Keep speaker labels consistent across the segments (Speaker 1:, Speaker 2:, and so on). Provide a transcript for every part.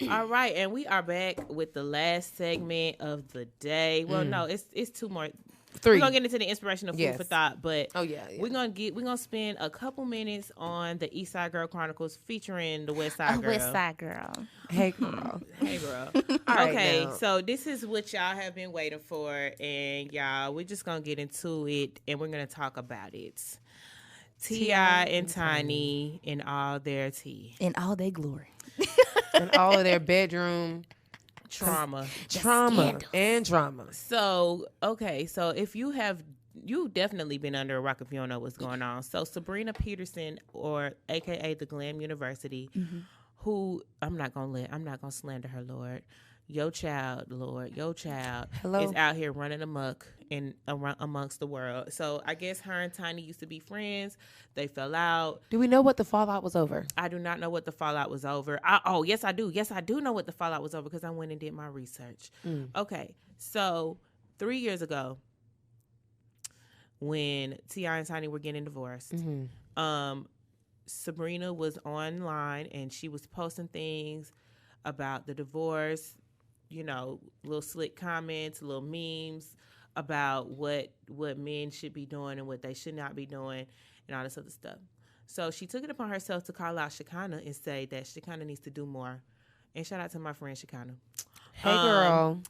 Speaker 1: All right, and we are back with the last segment of the day. Well, no, it's two more.
Speaker 2: Three.
Speaker 1: We're gonna get into the inspirational food for thought, but we're gonna spend a couple minutes on the Eastside Girl Chronicles featuring the West Side Girl.
Speaker 3: West Side Girl.
Speaker 2: Hey girl.
Speaker 1: Hey girl.
Speaker 2: Okay,
Speaker 1: right, so this is what y'all have been waiting for, and y'all, we're just gonna get into it, and we're gonna talk about it. T.I. and Tiny in all their tea.
Speaker 3: In all their glory.
Speaker 2: And all of their bedroom
Speaker 1: trauma
Speaker 2: and drama.
Speaker 1: So, okay, so if you've definitely been under a rock if you don't know what's going on. So Sabrina Peterson, or AKA the Glam University, who I'm not gonna slander her, Lord. Your child is out here running amok amongst the world. So I guess her and Tiny used to be friends. They fell out.
Speaker 2: Do we know what the fallout was over?
Speaker 1: I do not know what the fallout was over. Yes, I do. Yes, I do know what the fallout was over because I went and did my research. Okay, so 3 years ago, when T.I. and Tiny were getting divorced, Sabrina was online and she was posting things about the divorce, you know, little slick comments, little memes about what men should be doing and what they should not be doing and all this other stuff. So she took it upon herself to call out Shekinah and say that Shekinah needs to do more. And shout out to my friend Shekinah.
Speaker 2: Hey, girl.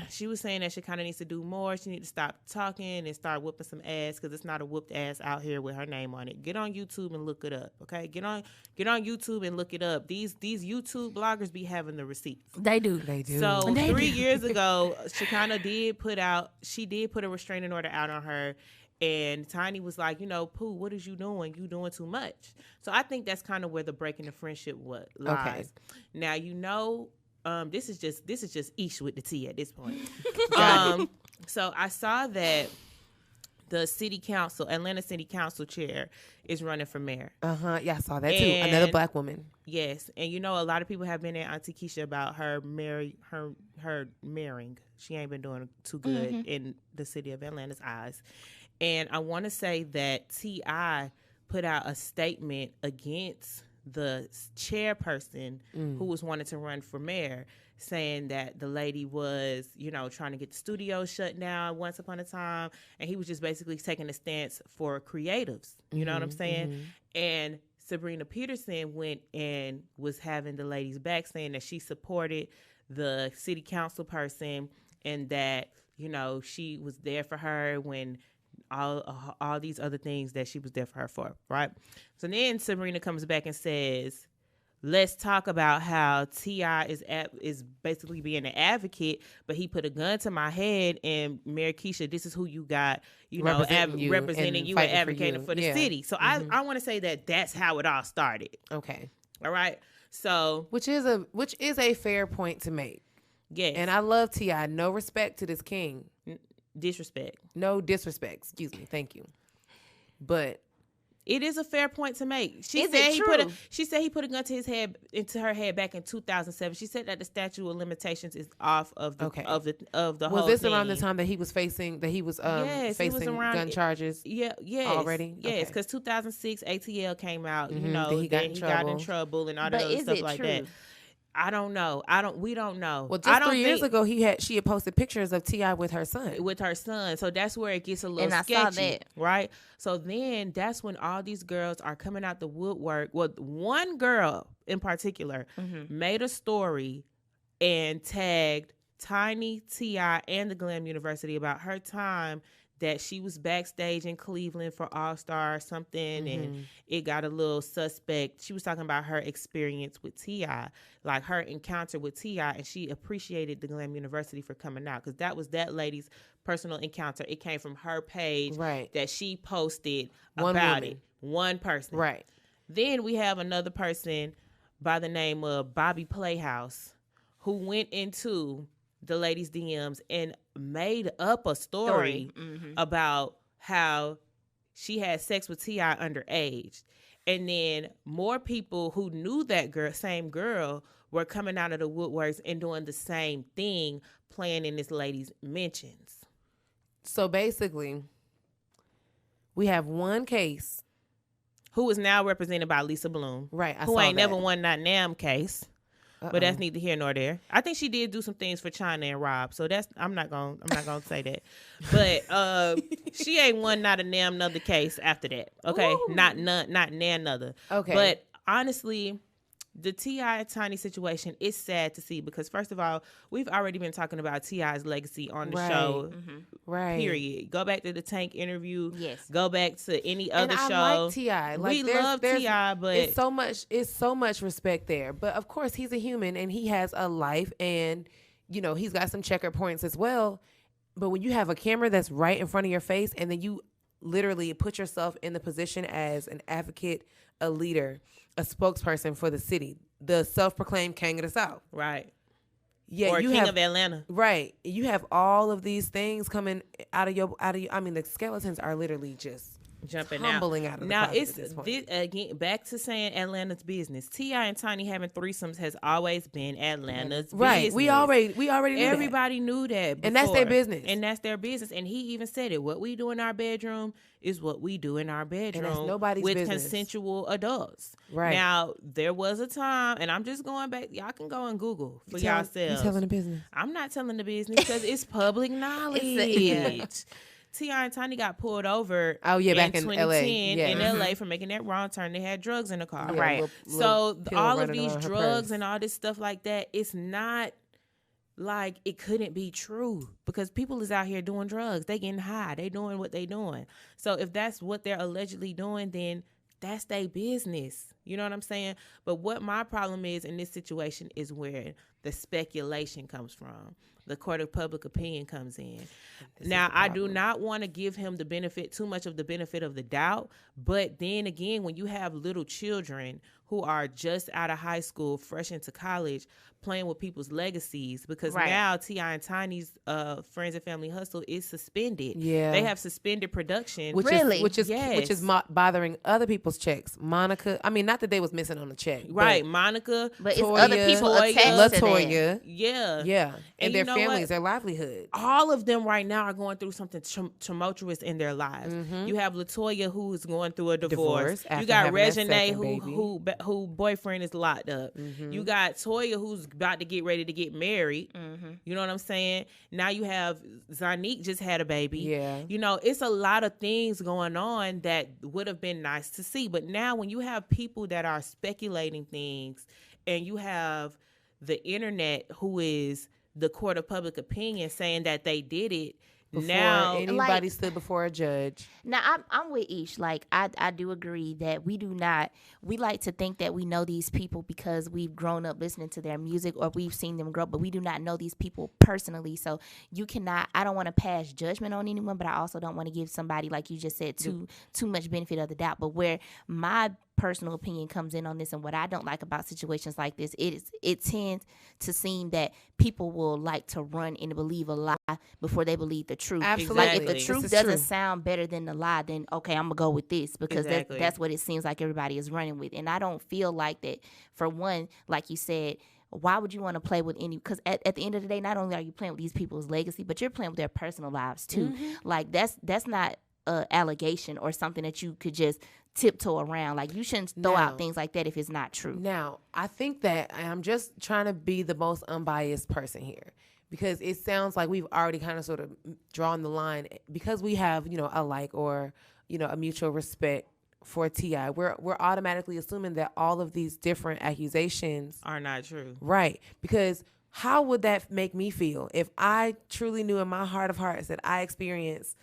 Speaker 1: She was saying that Shekinah needs to do more. She needs to stop talking and start whooping some ass, because it's not a whooped ass out here with her name on it. Get on YouTube and look it up, okay? Get on YouTube and look it up. These YouTube bloggers be having the receipts.
Speaker 3: They do.
Speaker 1: So 3 years ago, Shekinah did put a restraining order out on her. And Tiny was like, Pooh, what is you doing? You doing too much. So I think that's kind of where the break in the friendship lies. Okay. Now, this is just Ish with the T at this point. So I saw that the Atlanta City Council chair is running for mayor.
Speaker 2: Yeah, I saw that too. Another black woman.
Speaker 1: Yes, and a lot of people have been at Auntie Keisha about her marrying. She ain't been doing too good in the city of Atlanta's eyes. And I want to say that T.I. put out a statement against the chairperson who was wanting to run for mayor, saying that the lady was, trying to get the studio shut down once upon a time. And he was just basically taking a stance for creatives. You know what I'm saying? And Sabrina Peterson went and was having the ladies back, saying that she supported the city council person and that, she was there for her when all these other things that she was there for her for, right? So then Sabrina comes back and says, let's talk about how T.I. is basically being an advocate, but he put a gun to my head, and Mayor Keisha, this is who you got, representing you and advocating for the city. So I want to say that that's how it all started.
Speaker 2: Okay.
Speaker 1: All right. So
Speaker 2: which is a fair point to make.
Speaker 1: Yes.
Speaker 2: And I love T.I. No respect to this king.
Speaker 1: Disrespect.
Speaker 2: No disrespect. Excuse me. Thank you. But
Speaker 1: it is a fair point to make. She said he put a gun into her head back in 2007. She said that the statute of limitations is off of the whole thing.
Speaker 2: Was this around the time that he was facing facing gun charges?
Speaker 1: Yes.
Speaker 2: Already?
Speaker 1: Yes, because 2006 ATL came out.
Speaker 2: Then he got in
Speaker 1: trouble and all that other stuff like that. I don't know. We don't know.
Speaker 2: Well, just 3 years ago, she had posted pictures of T.I. with her son. So that's where it gets a little sketchy. I saw that. Right? So then that's when all these girls are coming out the woodwork. Well, one girl in particular made a story and tagged Tiny, T.I., and the Glam University about her time that she was backstage in Cleveland for All-Star something, and it got a little suspect. She was talking about her experience with T.I., like her encounter with T.I., and she appreciated the Glam University for coming out, because that was that lady's personal encounter. It came from her page that she posted about it. One person. Right.
Speaker 1: Then we have another person by the name of Bobby Playhouse who went into the ladies' DMs and made up a story about how she had sex with T.I. underage. And then more people who knew that same girl were coming out of the woodworks and doing the same thing, playing in this lady's mentions.
Speaker 2: So basically, we have one case.
Speaker 1: Who is now represented by Lisa Bloom.
Speaker 2: Right.
Speaker 1: Who ain't never won that NAM case. but that's neither here nor there. I think she did do some things for China and Rob, so that's I'm not gonna say that. But she ain't won not a damn another case after that. Okay, Ooh. not another. Okay, but honestly, the T.I. Tiny situation is sad to see because, first of all, we've already been talking about T.I.'s legacy on the show. Mm-hmm. Right. Period. Go back to the Tank interview. Yes. Go back to any other show. I
Speaker 2: like T.I.
Speaker 1: We love T.I., but
Speaker 2: it's so much respect there. But of course, he's a human and he has a life, and he's got some checker points as well. But when you have a camera that's right in front of your face, and then you literally put yourself in the position as an advocate, a leader, a spokesperson for the city, the self-proclaimed King of the South.
Speaker 1: Right. Yeah, or King of Atlanta.
Speaker 2: Right. You have all of these things coming out of your I mean, the skeletons are literally just
Speaker 1: jumping
Speaker 2: tumbling out of the now
Speaker 1: it's this again back to saying Atlanta's business. T.I. and Tiny having threesomes has always been Atlanta's business.
Speaker 2: Right. We already knew
Speaker 1: everybody knew that before.
Speaker 2: And that's
Speaker 1: their business. And he even said it. What we do in our bedroom is what we do in our bedroom.
Speaker 2: And that's nobody's
Speaker 1: with
Speaker 2: business.
Speaker 1: Consensual adults.
Speaker 2: Right.
Speaker 1: Now there was a time, and I'm just going back, y'all can go and Google for yourselves.
Speaker 2: You telling the business?
Speaker 1: I'm not telling the business because it's public knowledge. T.I. and Tiny got pulled over
Speaker 2: back in
Speaker 1: 2010
Speaker 2: LA.
Speaker 1: in LA for making that wrong turn. They had drugs in the car. Yeah, right. So all of these drugs and all this stuff like that, it's not like it couldn't be true because people is out here doing drugs. They getting high. They doing what they doing. So if that's what they're allegedly doing, then that's their business. You know what I'm saying? But what my problem is in this situation is where the speculation comes from. The court of public opinion comes in. Now, I do not want to give him too much of the benefit of the doubt. But then again, when you have little children who are just out of high school, fresh into college, playing with people's legacies, because now T.I. and Tiny's Friends and Family Hustle is suspended.
Speaker 2: Yeah,
Speaker 1: they have suspended production.
Speaker 2: Which is bothering other people's checks. Monica, I mean, not that they was missing on the check,
Speaker 1: right? Monica,
Speaker 3: but it's other people attached to them.
Speaker 1: Yeah,
Speaker 2: and their families, their livelihood.
Speaker 1: All of them right now are going through something tumultuous in their lives. Mm-hmm. You have LaToya, who's going through a divorce. You got Reginae, who boyfriend is locked up. Mm-hmm. You got Toya, who's about to get ready to get married. Mm-hmm. You know what I'm saying? Now you have Zanique just had a baby.
Speaker 2: Yeah.
Speaker 1: It's a lot of things going on that would have been nice to see. But now when you have people that are speculating things and you have the internet who is the court of public opinion saying that they did it,
Speaker 2: before anybody stood before a judge.
Speaker 3: Now, I'm with Ish. Like, I do agree that we like to think that we know these people because we've grown up listening to their music or we've seen them grow, but we do not know these people personally. So I don't want to pass judgment on anyone, but I also don't want to give somebody, like you just said, too much benefit of the doubt. But where my personal opinion comes in on this, and what I don't like about situations like this, it tends to seem that people will like to run and believe a lie before they believe the truth.
Speaker 2: Absolutely.
Speaker 3: Like, if the truth doesn't sound better than the lie, then okay, I'm gonna go with this because that's what it seems like everybody is running with. And I don't feel like that. For one, like you said, why would you want to play with any? Because at the end of the day, not only are you playing with these people's legacy, but you're playing with their personal lives too. Mm-hmm. Like that's not an allegation or something that you could just tiptoe around. Like, you shouldn't throw out things like that if it's not true.
Speaker 2: Now, I think that I'm just trying to be the most unbiased person here because it sounds like we've already kind of sort of drawn the line because we have, a like or, a mutual respect for T.I. We're automatically assuming that all of these different accusations
Speaker 1: are not true.
Speaker 2: Right. Because how would that make me feel if I truly knew in my heart of hearts that I experienced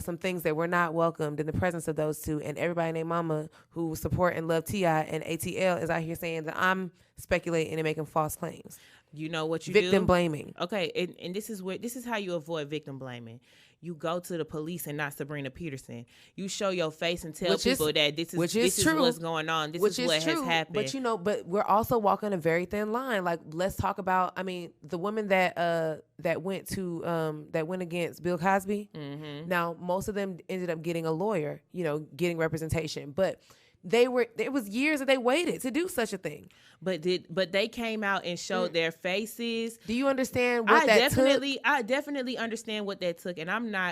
Speaker 2: some things that were not welcomed in the presence of those two, and everybody and their mama who support and love T.I. and ATL is out here saying that I'm speculating and making false claims.
Speaker 1: You know what you
Speaker 2: victim blaming.
Speaker 1: Okay, and this is how you avoid victim blaming. You go to the police and not Sabrina Peterson. You show your face and tell people that this is what's going on. This is what has happened.
Speaker 2: But but we're also walking a very thin line. Like, let's talk about. I mean, the woman that went against Bill Cosby. Mm-hmm. Now, most of them ended up getting a lawyer. Getting representation. But it was years that they waited to do such a thing.
Speaker 1: But they came out and showed their faces.
Speaker 2: Do you understand what that took?
Speaker 1: I definitely understand what that took, and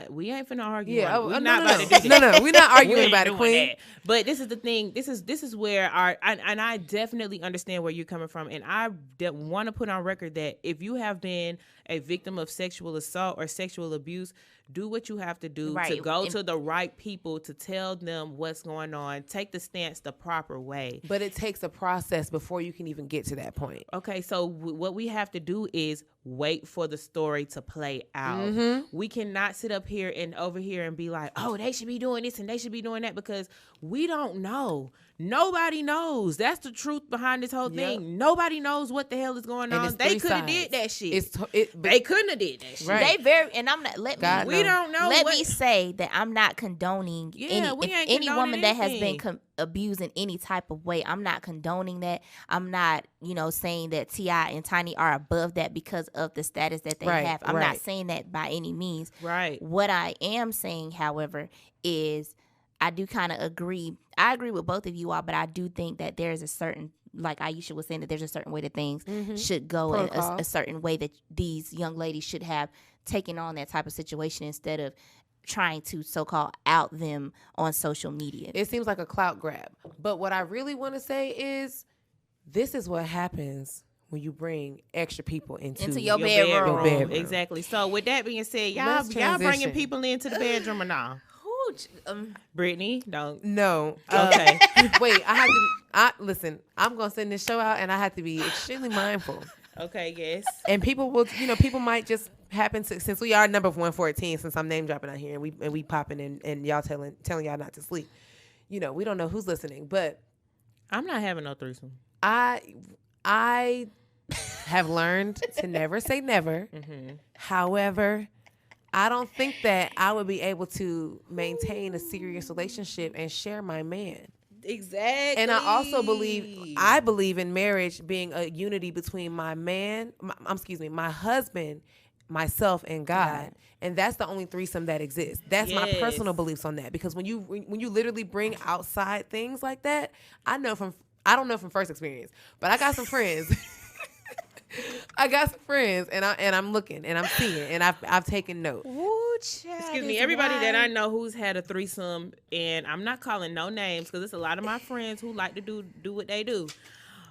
Speaker 1: we ain't finna argue.
Speaker 2: Yeah,
Speaker 1: we're not about to do
Speaker 2: that. No, we're not arguing about it, Queen.
Speaker 1: That. But this is the thing. This is where I definitely understand where you're coming from, and I want to put on record that if you have been a victim of sexual assault or sexual abuse, do what you have to do to go to the right people to tell them what's going on. Take the stance the proper way.
Speaker 2: But it takes a process before you can even get to that point.
Speaker 1: Okay, so what we have to do is wait for the story to play out.
Speaker 2: Mm-hmm.
Speaker 1: We cannot sit up here and over here and be like, oh, they should be doing this and they should be doing that, because we don't know. Nobody knows. That's the truth behind this whole thing. Nobody knows what the hell is going on. They could have did that shit. They couldn't have did that shit.
Speaker 2: Right.
Speaker 3: And I'm not.
Speaker 1: We don't know.
Speaker 3: Let me say that I'm not condoning any woman that has been abused in any type of way. I'm not condoning that. I'm not, saying that T.I. and Tiny are above that because of the status that they have. I'm not saying that by any means.
Speaker 1: Right.
Speaker 3: What I am saying, however, is I do kind of agree. I agree with both of you all, but I do think that there is a certain, like Aisha was saying, that there's a certain way that things should go, and a certain way that these young ladies should have taken on that type of situation instead of trying to so-called out them on social media.
Speaker 2: It seems like a clout grab. But what I really want to say is this is what happens when you bring extra people into
Speaker 3: your bedroom.
Speaker 1: Exactly. So with that being said, y'all bringing people into the bedroom or not? Brittany, don't.
Speaker 2: No.
Speaker 1: Okay.
Speaker 2: Wait, listen, I'm going to send this show out and I have to be extremely mindful.
Speaker 1: Okay, yes.
Speaker 2: And people will, people might just happen to, since we are number 114, since I'm name dropping out here and we popping and y'all telling y'all not to sleep. We don't know who's listening, but
Speaker 1: I'm not having no threesome.
Speaker 2: I have learned to never say never. Mm-hmm. However, I don't think that I would be able to maintain a serious relationship and share my man.
Speaker 1: Exactly.
Speaker 2: And I also believe in marriage being a unity between my husband, myself, and God. And that's the only threesome that exists. That's my personal beliefs on that. Because when you literally bring outside things like that, I don't know from first experience, but I got some friends. And I'm looking and I'm seeing and I've taken note.
Speaker 1: Excuse me, everybody that I know who's had a threesome, and I'm not calling no names because there's a lot of my friends who like to do what they do,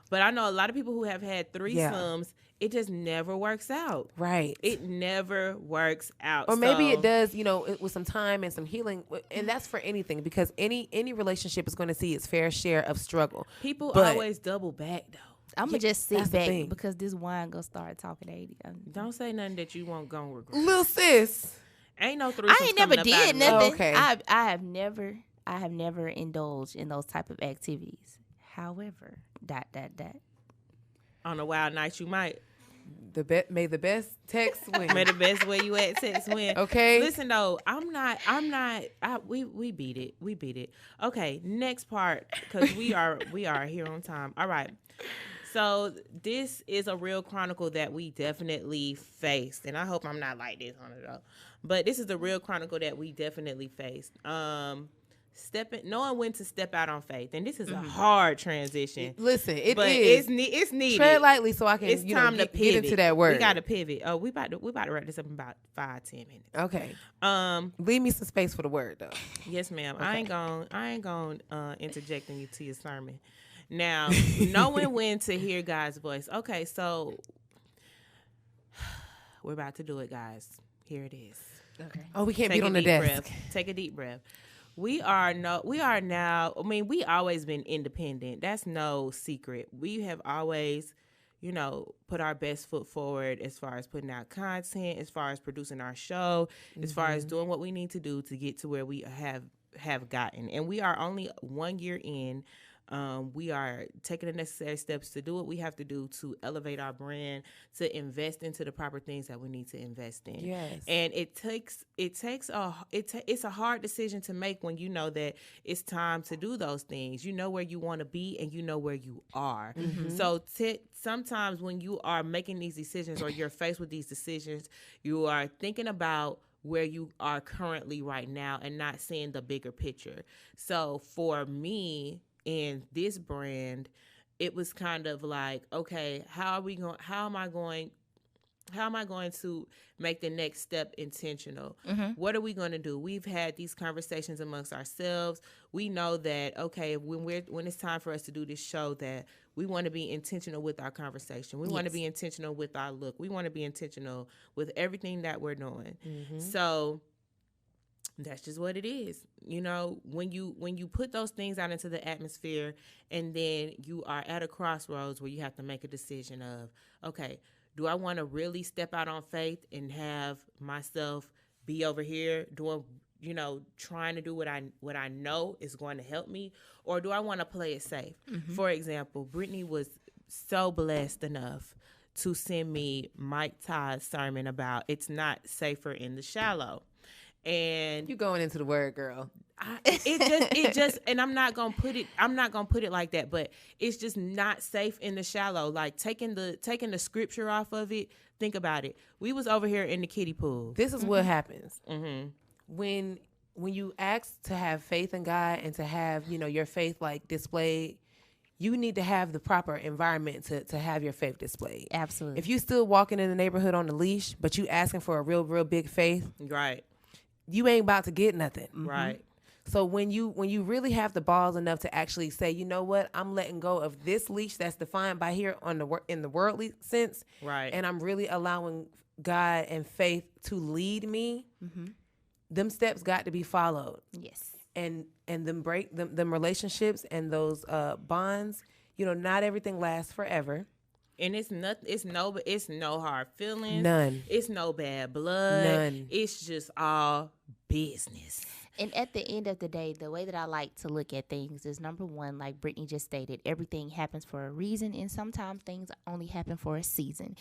Speaker 1: but I know a lot of people who have had threesomes. It just never works out.
Speaker 2: Right.
Speaker 1: It never works out.
Speaker 2: Or maybe it does, with some time and some healing. And that's for anything, because any relationship is going to see its fair share of struggle.
Speaker 1: People always double back, though.
Speaker 3: I'm going to just sit back because this wine going to start talking 80.
Speaker 1: Don't say nothing that you won't go regret.
Speaker 2: Little sis.
Speaker 1: Ain't no threesomes.
Speaker 3: I ain't never did nothing.
Speaker 2: Oh, okay.
Speaker 3: I have never indulged in those type of activities. However, ...
Speaker 1: On a wild night, you might.
Speaker 2: May the best text win.
Speaker 1: May the best way you at text win.
Speaker 2: Okay.
Speaker 1: Listen though, we beat it. We beat it. Okay, next part, because we are here on time. All right. So this is a real chronicle that we definitely faced, and I hope I'm not like this on it though. But this is a real chronicle that we definitely faced. Knowing when to step out on faith, and this is a hard transition.
Speaker 2: Listen, it's needed.
Speaker 3: Tread lightly so I can.
Speaker 1: It's time to pivot.
Speaker 2: Get into that word.
Speaker 1: We got to pivot. Oh, we about to wrap this up in about 5-10 minutes.
Speaker 2: Okay. Leave me some space for the word though.
Speaker 1: Yes, ma'am. Okay. I ain't gonna interject you to your sermon. Now, knowing when to hear God's voice. Okay, so we're about to do it, guys. Here it is.
Speaker 2: Okay. Oh, we can't be on the desk.
Speaker 1: Take a deep breath. We are now, we always been independent. That's no secret. We have always, put our best foot forward as far as putting out content, as far as producing our show, as far as doing what we need to do to get to where we have gotten. And we are only 1 year in. We are taking the necessary steps to do what we have to do to elevate our brand, to invest into the proper things that we need to invest in.
Speaker 2: Yes.
Speaker 1: And it's a hard decision to make when you know that it's time to do those things. You know where you want to be and you know where you are. Mm-hmm. So sometimes when you are making these decisions or you're faced with these decisions, you are thinking about where you are currently right now and not seeing the bigger picture. So for me, in this brand, it was kind of like, okay, how am I going to make the next step intentional? What are we going to do? We've had these conversations amongst ourselves. We know that, okay, when it's time for us to do this show, that we want to be intentional with our conversation. We want to be intentional with our look. We want to be intentional with everything that we're doing. So that's just what it is. You know, when you put those things out into the atmosphere, and then you are at a crossroads where you have to make a decision of, okay, do I want to really step out on faith and have myself be over here doing, you know, trying to do what I know is going to help me, or do I want to play it safe? For example, Brittany was so blessed enough to send me Mike Todd's sermon about it's not safer in the shallow. And
Speaker 2: you going into the word, girl.
Speaker 1: It just, and I'm not gonna put it like that, but it's just not safe in the shallow. Like taking the scripture off of it. Think about it. We was over here in the kiddie pool.
Speaker 2: This is what happens when you ask to have faith in God and to have, you know, your faith like displayed. You need to have the proper environment to have your faith displayed.
Speaker 3: Absolutely.
Speaker 2: If you still walking in the neighborhood on the leash, but you asking for a real big faith,
Speaker 1: right?
Speaker 2: You ain't about to get nothing.
Speaker 1: Right.
Speaker 2: So when you really have the balls enough to actually say, you know what, I'm letting go of this leash that's defined by here in the worldly sense,
Speaker 1: right? And
Speaker 2: I'm really allowing God and faith to lead me. Them steps got to be followed.
Speaker 3: Yes.
Speaker 2: And them relationships and those bonds. You know, not everything lasts forever.
Speaker 1: And it's no hard feelings.
Speaker 2: None.
Speaker 1: It's no bad blood.
Speaker 2: None.
Speaker 1: It's just all business.
Speaker 3: And at the end of the day, the way that I like to look at things is, number one, like Brittany just stated, everything happens for a reason, and sometimes things only happen for a season.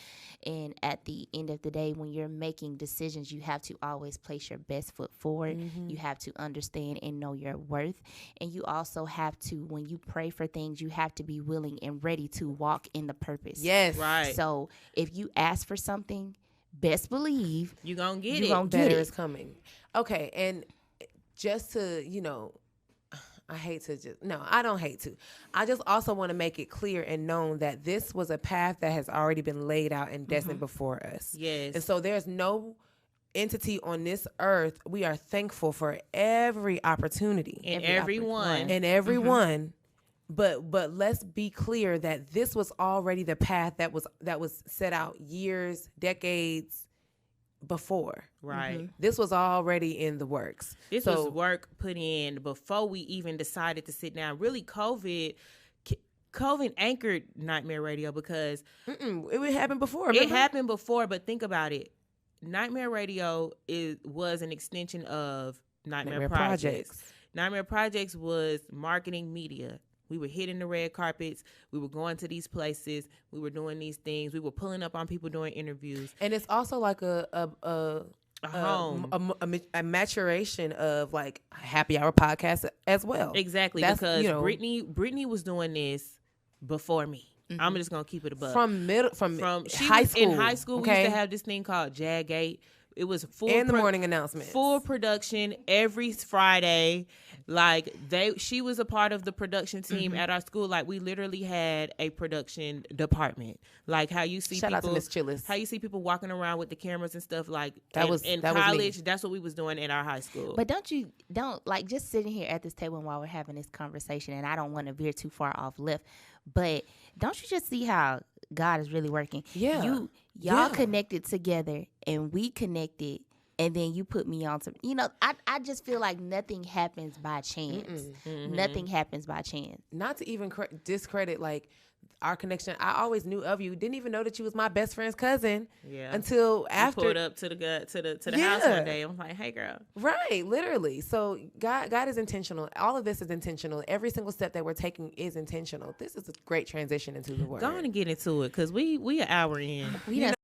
Speaker 3: And at the end of the day, when you're making decisions, you have to always place your best foot forward. You have to understand and know your worth. And you also have to, when you pray for things, you have to be willing and ready to walk in the purpose.
Speaker 2: Yes.
Speaker 1: Right.
Speaker 3: So if you ask for something, best believe
Speaker 1: you're going to get
Speaker 3: it.
Speaker 2: Better is coming. Okay, and just to, you know, I don't hate to. I just also want to make it clear and known that this was a path that has already been laid out and destined before us.
Speaker 1: Yes.
Speaker 2: And so there's no entity on this earth. We are thankful for every opportunity.
Speaker 1: And everyone.
Speaker 2: And everyone. But let's be clear that this was already the path that was set out years, decades before.
Speaker 1: Right.
Speaker 2: This was already in the works.
Speaker 1: This was work put in before we even decided to sit down. Really, COVID anchored Nightmare Radio because
Speaker 2: it happened before.
Speaker 1: Remember? It happened before, but think about it. Nightmare Radio was an extension of Nightmare Projects. Nightmare Projects was marketing media. We were hitting the red carpets. We were going to these places. We were doing these things. We were pulling up on people doing interviews.
Speaker 2: And it's also like a
Speaker 1: home,
Speaker 2: a maturation of like happy hour podcast as well.
Speaker 1: Exactly. That's, because Brittany was doing this before me. I'm just gonna keep it above.
Speaker 2: From high school.
Speaker 1: In high school, we used to have this thing called Jag8. It was
Speaker 2: the morning announcement,
Speaker 1: full production every Friday. Like she was a part of the production team at our school. Like we literally had a production department. Like how you see
Speaker 2: Shout out to Miss Chillis.
Speaker 1: How you see people walking around with the cameras and stuff. Like in
Speaker 2: college.
Speaker 1: Was that's what we was doing in our high school.
Speaker 3: But don't like just sitting here at this table while we're having this conversation. And I don't want to veer too far off left, but don't you just see how God is really working?
Speaker 2: Yeah.
Speaker 3: Y'all connected together and we connected, and then you put me on to, I just feel like nothing happens by chance. Nothing happens by chance.
Speaker 2: Not to even discredit like our connection. I always knew of you. Didn't even know that you was my best friend's cousin.
Speaker 1: Yeah.
Speaker 2: Until after
Speaker 1: you pulled up to the house one day. I'm like, hey girl.
Speaker 2: Right, literally. So God is intentional. All of this is intentional. Every single step that we're taking is intentional. This is a great transition into the word.
Speaker 1: Go on and get into it, because we an hour in.
Speaker 3: We done